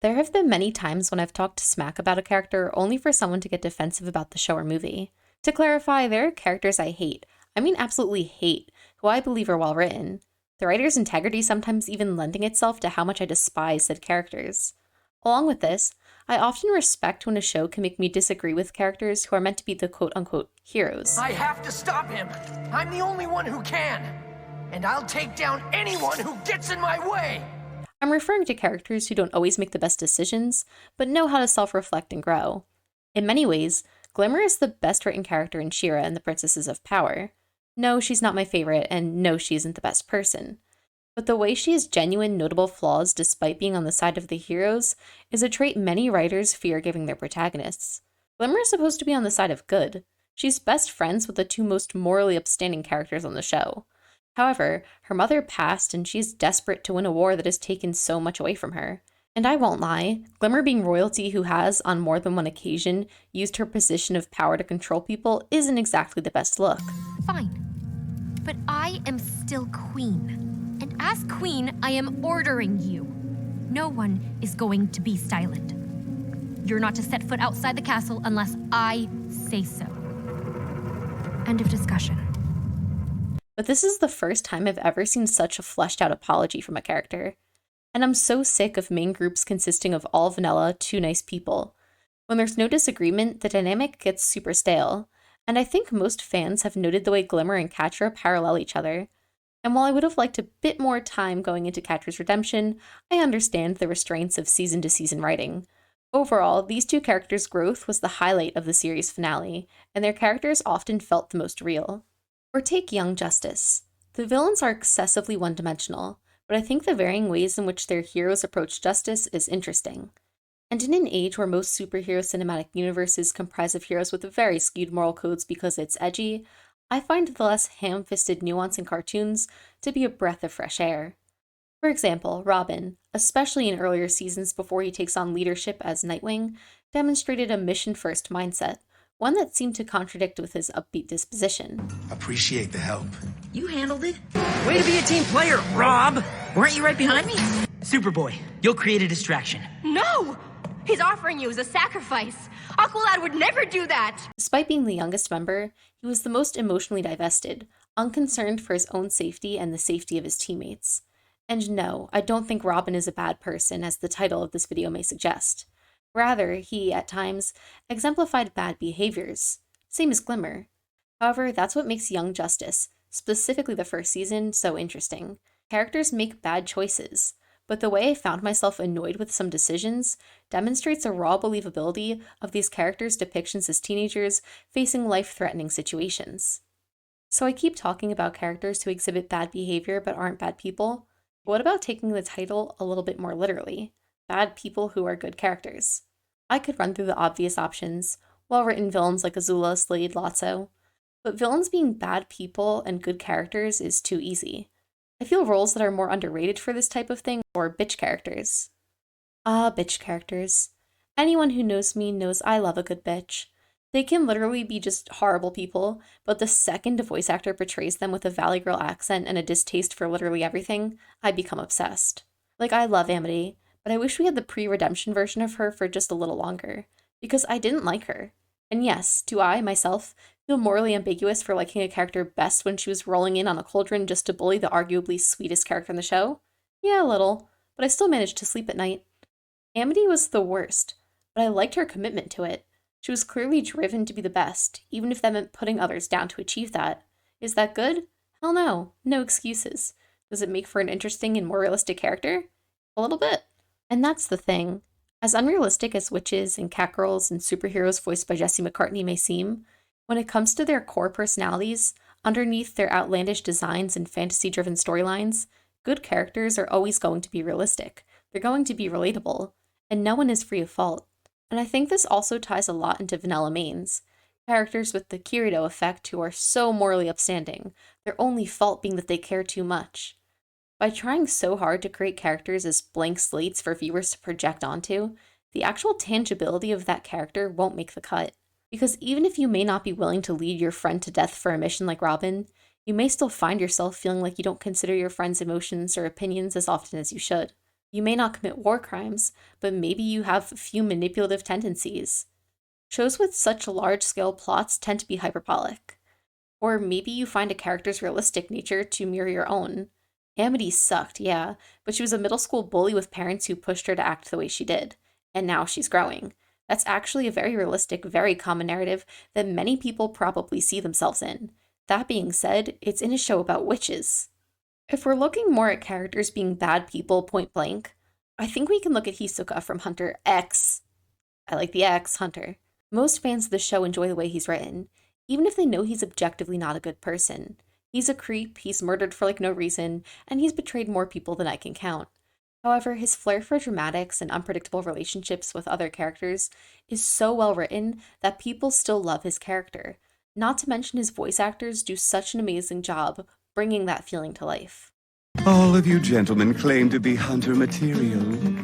There have been many times when I've talked smack about a character only for someone to get defensive about the show or movie. To clarify, there are characters I hate, I mean absolutely hate, who I believe are well written. The writer's integrity sometimes even lending itself to how much I despise said characters. Along with this, I often respect when a show can make me disagree with characters who are meant to be the quote-unquote heroes. I have to stop him. I'm the only one who can. And I'll take down anyone who gets in my way. I'm referring to characters who don't always make the best decisions, but know how to self-reflect and grow. In many ways, Glimmer is the best written character in She-Ra and the Princesses of Power. No, she's not my favorite, and no, she isn't the best person. But the way she has genuine, notable flaws despite being on the side of the heroes is a trait many writers fear giving their protagonists. Glimmer is supposed to be on the side of good. She's best friends with the two most morally upstanding characters on the show. However, her mother passed and she's desperate to win a war that has taken so much away from her. And I won't lie, Glimmer being royalty who has, on more than one occasion, used her position of power to control people isn't exactly the best look. Fine. But I am still queen. And as queen, I am ordering you. No one is going to be silent. You're not to set foot outside the castle unless I say so. End of discussion. But this is the first time I've ever seen such a fleshed out apology from a character. And I'm so sick of main groups consisting of all vanilla, too nice people. When there's no disagreement, the dynamic gets super stale. And I think most fans have noted the way Glimmer and Catra parallel each other. And while I would have liked a bit more time going into Catra's redemption, I understand the restraints of season-to-season writing. Overall, these two characters' growth was the highlight of the series finale, and their characters often felt the most real. Or take Young Justice. The villains are excessively one-dimensional, but I think the varying ways in which their heroes approach justice is interesting. And in an age where most superhero cinematic universes comprise of heroes with very skewed moral codes because it's edgy, I find the less ham-fisted nuance in cartoons to be a breath of fresh air. For example, Robin, especially in earlier seasons before he takes on leadership as Nightwing, demonstrated a mission-first mindset, one that seemed to contradict with his upbeat disposition. Appreciate the help. You handled it. Way to be a team player, Rob! Weren't you right behind me? Superboy, you'll create a distraction. No! He's offering you as a sacrifice. Aqualad would never do that! Despite being the youngest member, he was the most emotionally divested, unconcerned for his own safety and the safety of his teammates. And no, I don't think Robin is a bad person, as the title of this video may suggest. Rather, he, at times, exemplified bad behaviors. Same as Glimmer. However, that's what makes Young Justice, specifically the first season, so interesting. Characters make bad choices, but the way I found myself annoyed with some decisions demonstrates a raw believability of these characters' depictions as teenagers facing life-threatening situations. So I keep talking about characters who exhibit bad behavior but aren't bad people. What about taking the title a little bit more literally? Bad people who are good characters. I could run through the obvious options, well-written villains like Azula, Slade, Lotso, but villains being bad people and good characters is too easy. I feel roles that are more underrated for this type of thing are bitch characters. Ah, bitch characters. Anyone who knows me knows I love a good bitch. They can literally be just horrible people, but the second a voice actor portrays them with a Valley Girl accent and a distaste for literally everything, I become obsessed. Like, I love Amity, but I wish we had the pre-redemption version of her for just a little longer, because I didn't like her. And yes, do I, myself, feel morally ambiguous for liking a character best when she was rolling in on a cauldron just to bully the arguably sweetest character in the show? Yeah, a little, but I still managed to sleep at night. Amity was the worst, but I liked her commitment to it. She was clearly driven to be the best, even if that meant putting others down to achieve that. Is that good? Hell no. No excuses. Does it make for an interesting and more realistic character? A little bit. And that's the thing. As unrealistic as witches and catgirls and superheroes voiced by Jesse McCartney may seem, when it comes to their core personalities, underneath their outlandish designs and fantasy-driven storylines, good characters are always going to be realistic. They're going to be relatable, and no one is free of fault. And I think this also ties a lot into vanilla mains, characters with the Kirito effect who are so morally upstanding, their only fault being that they care too much. By trying so hard to create characters as blank slates for viewers to project onto, the actual tangibility of that character won't make the cut. Because even if you may not be willing to lead your friend to death for a mission like Robin, you may still find yourself feeling like you don't consider your friend's emotions or opinions as often as you should. You may not commit war crimes, but maybe you have a few manipulative tendencies. Shows with such large-scale plots tend to be hyperbolic. Or maybe you find a character's realistic nature to mirror your own. Amity sucked, yeah, but she was a middle school bully with parents who pushed her to act the way she did. And now she's growing. That's actually a very realistic, very common narrative that many people probably see themselves in. That being said, it's in a show about witches. If we're looking more at characters being bad people point blank, I think we can look at Hisoka from Hunter X. I like the X, Hunter. Most fans of the show enjoy the way he's written, even if they know he's objectively not a good person. He's a creep, he's murdered for no reason, and he's betrayed more people than I can count. However, his flair for dramatics and unpredictable relationships with other characters is so well written that people still love his character. Not to mention his voice actors do such an amazing job bringing that feeling to life. All of you gentlemen claim to be hunter material,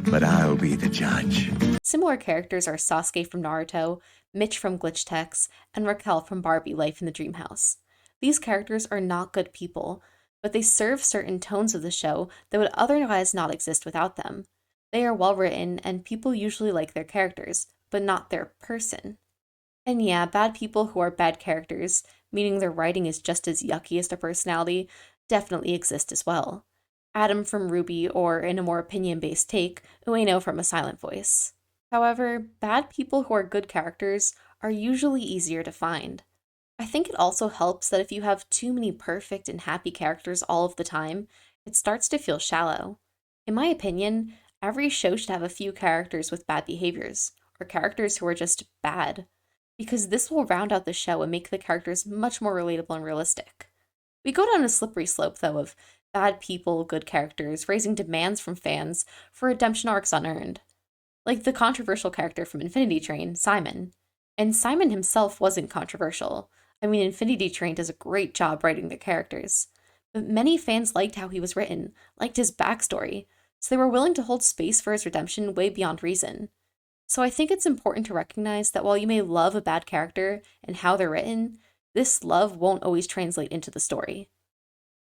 but I'll be the judge. Similar characters are Sasuke from Naruto, Mitch from Glitch Techs, and Raquel from Barbie Life in the Dream House. These characters are not good people, but they serve certain tones of the show that would otherwise not exist without them. They are well written, and people usually like their characters, but not their person. And yeah, bad people who are bad characters, meaning their writing is just as yucky as their personality, definitely exist as well. Adam from RWBY, or in a more opinion-based take, Ueno from A Silent Voice. However, bad people who are good characters are usually easier to find. I think it also helps that if you have too many perfect and happy characters all of the time, it starts to feel shallow. In my opinion, every show should have a few characters with bad behaviors, or characters who are just bad, because this will round out the show and make the characters much more relatable and realistic. We go down a slippery slope, though, of bad people, good characters, raising demands from fans for redemption arcs unearned. Like the controversial character from Infinity Train, Simon. And Simon himself wasn't controversial. I mean, Infinity Train does a great job writing the characters. But many fans liked how he was written, liked his backstory, so they were willing to hold space for his redemption way beyond reason. So I think it's important to recognize that while you may love a bad character and how they're written, this love won't always translate into the story.